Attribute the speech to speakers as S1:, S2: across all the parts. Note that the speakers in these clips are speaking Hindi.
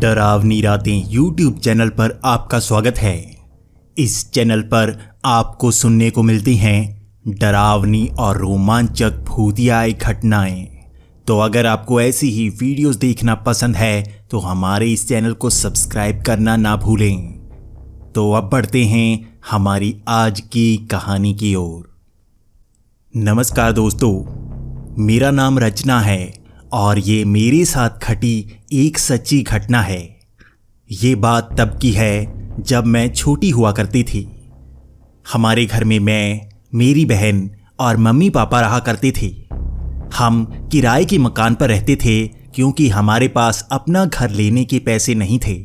S1: डरावनी रातें यूट्यूब चैनल पर आपका स्वागत है। इस चैनल पर आपको सुनने को मिलती हैं डरावनी और रोमांचक भूतियाई घटनाएं। तो अगर आपको ऐसी ही वीडियोस देखना पसंद है तो हमारे इस चैनल को सब्सक्राइब करना ना भूलें। तो अब बढ़ते हैं हमारी आज की कहानी की ओर। नमस्कार दोस्तों, मेरा नाम रचना है और ये मेरे साथ घटी एक सच्ची घटना है। ये बात तब की है जब मैं छोटी हुआ करती थी। हमारे घर में मैं, मेरी बहन और मम्मी पापा रहा करते थे। हम किराए के मकान पर रहते थे क्योंकि हमारे पास अपना घर लेने के पैसे नहीं थे।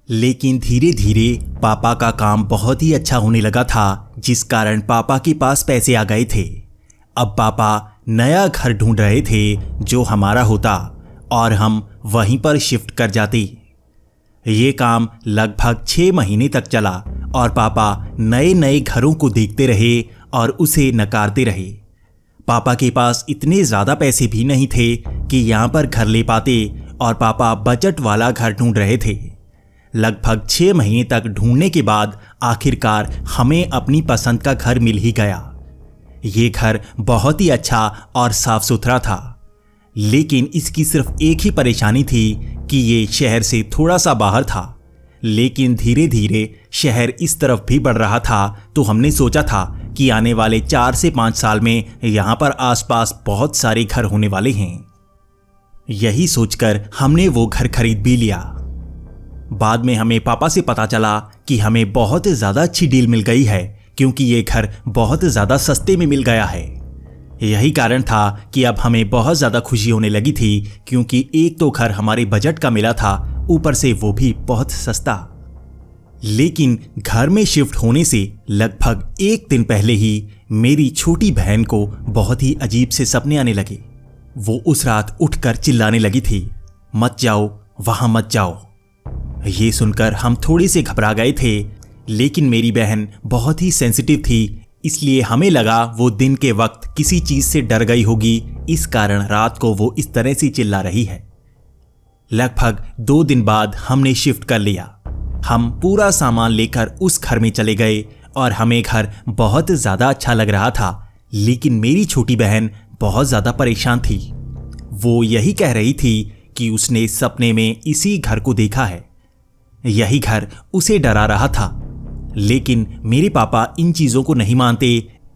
S1: लेकिन धीरे धीरे पापा का काम बहुत ही अच्छा होने लगा था, जिस कारण पापा के पास पैसे आ गए थे। अब पापा नया घर ढूंढ रहे थे जो हमारा होता और हम वहीं पर शिफ्ट कर जाते। ये काम लगभग 6 महीने तक चला और पापा नए नए घरों को देखते रहे और उसे नकारते रहे। पापा के पास इतने ज़्यादा पैसे भी नहीं थे कि यहाँ पर घर ले पाते और पापा बजट वाला घर ढूंढ रहे थे। लगभग 6 महीने तक ढूंढने के बाद आखिरकार हमें अपनी पसंद का घर मिल ही गया। ये घर बहुत ही अच्छा और साफ सुथरा था, लेकिन इसकी सिर्फ एक ही परेशानी थी कि ये शहर से थोड़ा सा बाहर था। लेकिन धीरे धीरे शहर इस तरफ भी बढ़ रहा था, तो हमने सोचा था कि आने वाले 4 से 5 साल में यहाँ पर आसपास बहुत सारे घर होने वाले हैं। यही सोचकर हमने वो घर खरीद भी लिया। बाद में हमें पापा से पता चला कि हमें बहुत ज़्यादा अच्छी डील मिल गई है, क्योंकि ये घर बहुत ज़्यादा सस्ते में मिल गया है। यही कारण था कि अब हमें बहुत ज़्यादा खुशी होने लगी थी, क्योंकि एक तो घर हमारे बजट का मिला था, ऊपर से वो भी बहुत सस्ता। लेकिन घर में शिफ्ट होने से लगभग 1 दिन पहले ही मेरी छोटी बहन को बहुत ही अजीब से सपने आने लगे। वो उस रात उठकर चिल्लाने लगी थी, मत जाओ, वहाँ मत जाओ। ये सुनकर हम थोड़े से घबरा गए थे, लेकिन मेरी बहन बहुत ही सेंसिटिव थी, इसलिए हमें लगा वो दिन के वक्त किसी चीज़ से डर गई होगी, इस कारण रात को वो इस तरह से चिल्ला रही है। लगभग 2 दिन बाद हमने शिफ्ट कर लिया। हम पूरा सामान लेकर उस घर में चले गए और हमें घर बहुत ज़्यादा अच्छा लग रहा था। लेकिन मेरी छोटी बहन बहुत ज़्यादा परेशान थी। वो यही कह रही थी कि उसने सपने में इसी घर को देखा है। यही घर उसे डरा रहा था। लेकिन मेरे पापा इन चीज़ों को नहीं मानते,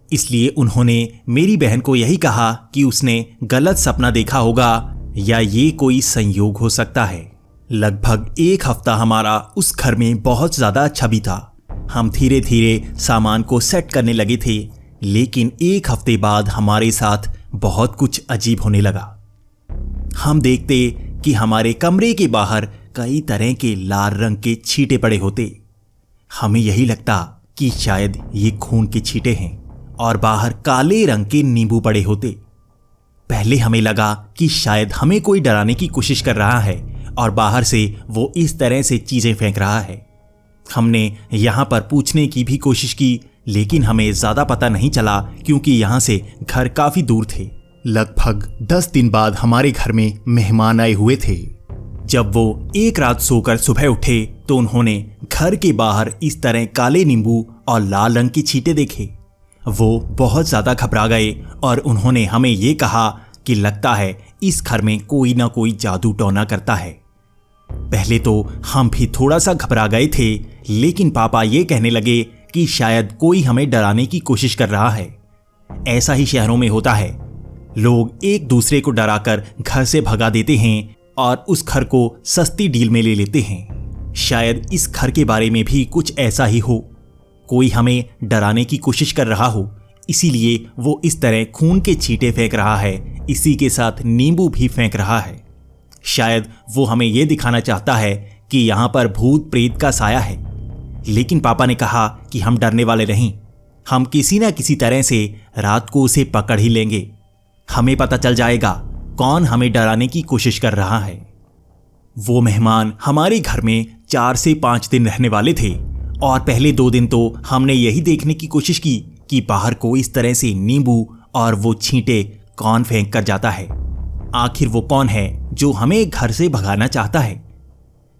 S1: इसलिए उन्होंने मेरी बहन को यही कहा कि उसने गलत सपना देखा होगा या ये कोई संयोग हो सकता है। लगभग 1 हफ्ता हमारा उस घर में बहुत ज़्यादा अच्छा भी था। हम धीरे धीरे सामान को सेट करने लगे थे, लेकिन 1 हफ्ते बाद हमारे साथ बहुत कुछ अजीब होने लगा। हम देखते कि हमारे कमरे के बाहर कई तरह के लाल रंग के छींटे पड़े होते। हमें यही लगता कि शायद ये खून के छींटे हैं और बाहर काले रंग के नींबू पड़े होते। पहले हमें लगा कि शायद हमें कोई डराने की कोशिश कर रहा है और बाहर से वो इस तरह से चीज़ें फेंक रहा है। हमने यहाँ पर पूछने की भी कोशिश की, लेकिन हमें ज़्यादा पता नहीं चला क्योंकि यहाँ से घर काफ़ी दूर थे। लगभग 10 दिन बाद हमारे घर में मेहमान आए हुए थे। जब वो एक रात सोकर सुबह उठे तो उन्होंने घर के बाहर इस तरह काले नींबू और लाल रंग की छींटे देखे। वो बहुत ज़्यादा घबरा गए और उन्होंने हमें ये कहा कि लगता है इस घर में कोई ना कोई जादू टोना करता है। पहले तो हम भी थोड़ा सा घबरा गए थे, लेकिन पापा ये कहने लगे कि शायद कोई हमें डराने की कोशिश कर रहा है। ऐसा ही शहरों में होता है, लोग एक दूसरे को डराकर घर से भगा देते हैं और उस घर को सस्ती डील में ले लेते हैं। शायद इस घर के बारे में भी कुछ ऐसा ही हो, कोई हमें डराने की कोशिश कर रहा हो, इसीलिए वो इस तरह खून के छींटे फेंक रहा है, इसी के साथ नींबू भी फेंक रहा है। शायद वो हमें ये दिखाना चाहता है कि यहाँ पर भूत प्रेत का साया है। लेकिन पापा ने कहा कि हम डरने वाले नहीं, हम किसी न किसी तरह से रात को उसे पकड़ ही लेंगे। हमें पता चल जाएगा कौन हमें डराने की कोशिश कर रहा है। वो मेहमान हमारे घर में 4 से 5 दिन रहने वाले थे और पहले 2 दिन तो हमने यही देखने की कोशिश की कि बाहर को इस तरह से नींबू और वो छींटे कौन फेंक कर जाता है। आखिर वो कौन है जो हमें घर से भगाना चाहता है।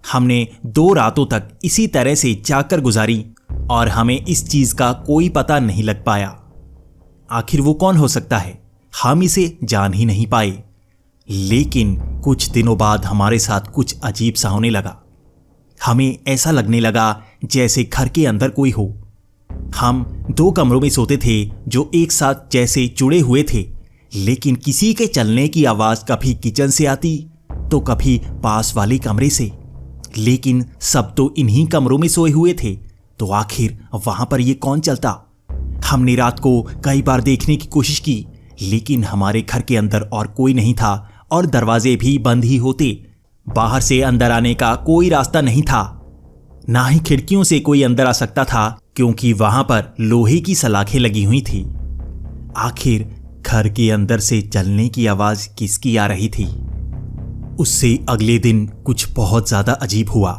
S1: हमने 2 रातों तक इसी तरह से जाकर गुजारी और हमें इस चीज का कोई पता नहीं लग पाया। आखिर वो कौन हो सकता है, हम इसे जान ही नहीं पाए। लेकिन कुछ दिनों बाद हमारे साथ कुछ अजीब सा होने लगा। हमें ऐसा लगने लगा जैसे घर के अंदर कोई हो। हम 2 कमरों में सोते थे जो एक साथ जैसे जुड़े हुए थे, लेकिन किसी के चलने की आवाज कभी किचन से आती तो कभी पास वाले कमरे से। लेकिन सब तो इन्हीं कमरों में सोए हुए थे, तो आखिर वहां पर ये कौन चलता? हमने रात को कई बार देखने की कोशिश की, लेकिन हमारे घर के अंदर और कोई नहीं था और दरवाजे भी बंद ही होते। बाहर से अंदर आने का कोई रास्ता नहीं था, ना ही खिड़कियों से कोई अंदर आ सकता था, क्योंकि वहां पर लोहे की सलाखें लगी हुई थी। आखिर घर के अंदर से चलने की आवाज किसकी आ रही थी? उससे अगले दिन कुछ बहुत ज्यादा अजीब हुआ।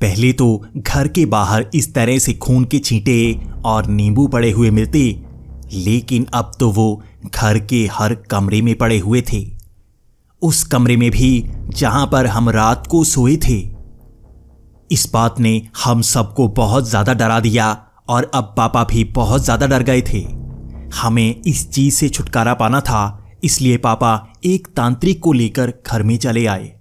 S1: पहले तो घर के बाहर इस तरह से खून के छींटे और नींबू पड़े हुए मिलते, लेकिन अब तो वो घर के हर कमरे में पड़े हुए थे। उस कमरे में भी जहां पर हम रात को सोए थे। इस बात ने हम सबको बहुत ज्यादा डरा दिया और अब पापा भी बहुत ज्यादा डर गए थे। हमें इस चीज से छुटकारा पाना था, इसलिए पापा एक तांत्रिक को लेकर घर में चले आए।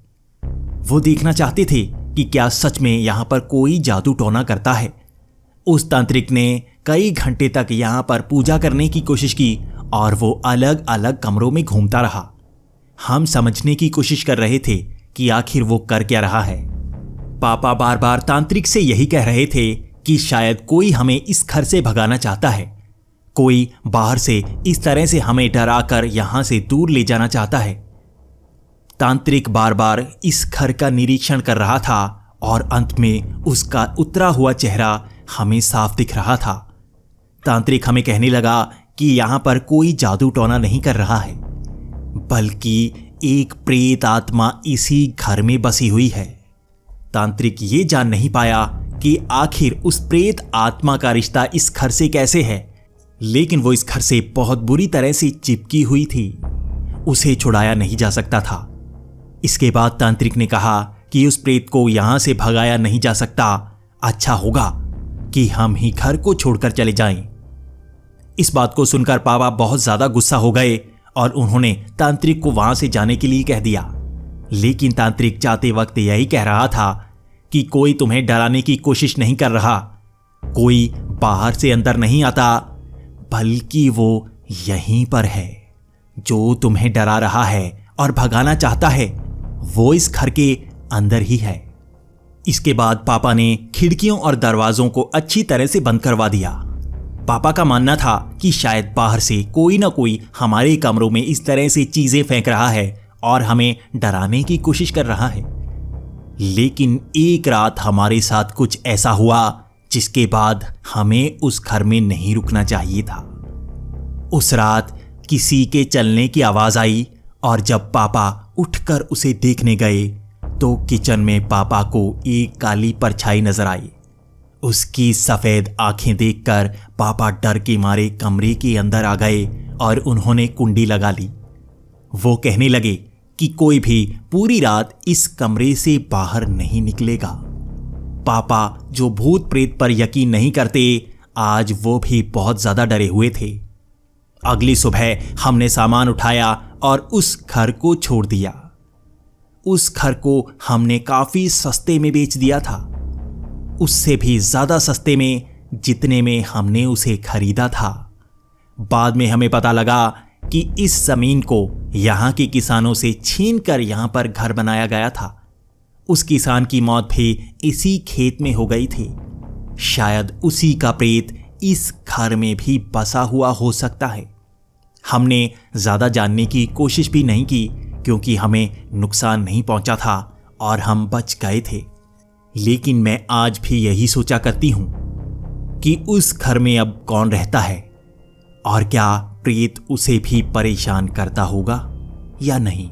S1: वो देखना चाहते थे कि क्या सच में यहां पर कोई जादू टोना करता है। उस तांत्रिक ने कई घंटे तक यहां पर पूजा करने की कोशिश की और वो अलग अलग कमरों में घूमता रहा। हम समझने की कोशिश कर रहे थे कि आखिर वो कर क्या रहा है। पापा बार बार तांत्रिक से यही कह रहे थे कि शायद कोई हमें इस घर से भगाना चाहता है, कोई बाहर से इस तरह से हमें डराकर यहां से दूर ले जाना चाहता है। तांत्रिक बार बार इस घर का निरीक्षण कर रहा था और अंत में उसका उतरा हुआ चेहरा हमें साफ दिख रहा था। तांत्रिक हमें कहने लगा कि यहां पर कोई जादू टोना नहीं कर रहा है, बल्कि एक प्रेत आत्मा इसी घर में बसी हुई है। तांत्रिक ये जान नहीं पाया कि आखिर उस प्रेत आत्मा का रिश्ता इस घर से कैसे है, लेकिन वो इस घर से बहुत बुरी तरह से चिपकी हुई थी, उसे छुड़ाया नहीं जा सकता था। इसके बाद तांत्रिक ने कहा कि उस प्रेत को यहां से भगाया नहीं जा सकता, अच्छा होगा कि हम ही घर को छोड़कर चले जाएं। इस बात को सुनकर पापा बहुत ज्यादा गुस्सा हो गए और उन्होंने तांत्रिक को वहां से जाने के लिए कह दिया। लेकिन तांत्रिक जाते वक्त यही कह रहा था कि कोई तुम्हें डराने की कोशिश नहीं कर रहा, कोई बाहर से अंदर नहीं आता, बल्कि वो यहीं पर है। जो तुम्हें डरा रहा है और भगाना चाहता है, वो इस घर के अंदर ही है। इसके बाद पापा ने खिड़कियों और दरवाजों को अच्छी तरह से बंद करवा दिया। पापा का मानना था कि शायद बाहर से कोई ना कोई हमारे कमरों में इस तरह से चीजें फेंक रहा है और हमें डराने की कोशिश कर रहा है। लेकिन एक रात हमारे साथ कुछ ऐसा हुआ जिसके बाद हमें उस घर में नहीं रुकना चाहिए था। उस रात किसी के चलने की आवाज आई और जब पापा उठकर उसे देखने गए तो किचन में पापा को एक काली परछाई नजर आई। उसकी सफेद आंखें देखकर पापा डर के मारे कमरे के अंदर आ गए और उन्होंने कुंडी लगा ली। वो कहने लगे कि कोई भी पूरी रात इस कमरे से बाहर नहीं निकलेगा। पापा जो भूत प्रेत पर यकीन नहीं करते, आज वो भी बहुत ज्यादा डरे हुए थे। अगली सुबह हमने सामान उठाया और उस घर को छोड़ दिया। उस घर को हमने काफी सस्ते में बेच दिया था, उससे भी ज्यादा सस्ते में जितने में हमने उसे खरीदा था। बाद में हमें पता लगा कि इस जमीन को यहां के किसानों से छीनकर यहां पर घर बनाया गया था। उस किसान की मौत भी इसी खेत में हो गई थी। शायद उसी का प्रेत इस घर में भी बसा हुआ हो सकता है। हमने ज्यादा जानने की कोशिश भी नहीं की क्योंकि हमें नुकसान नहीं पहुंचा था और हम बच गए थे। लेकिन मैं आज भी यही सोचा करती हूं कि उस घर में अब कौन रहता है और क्या प्रेत उसे भी परेशान करता होगा या नहीं।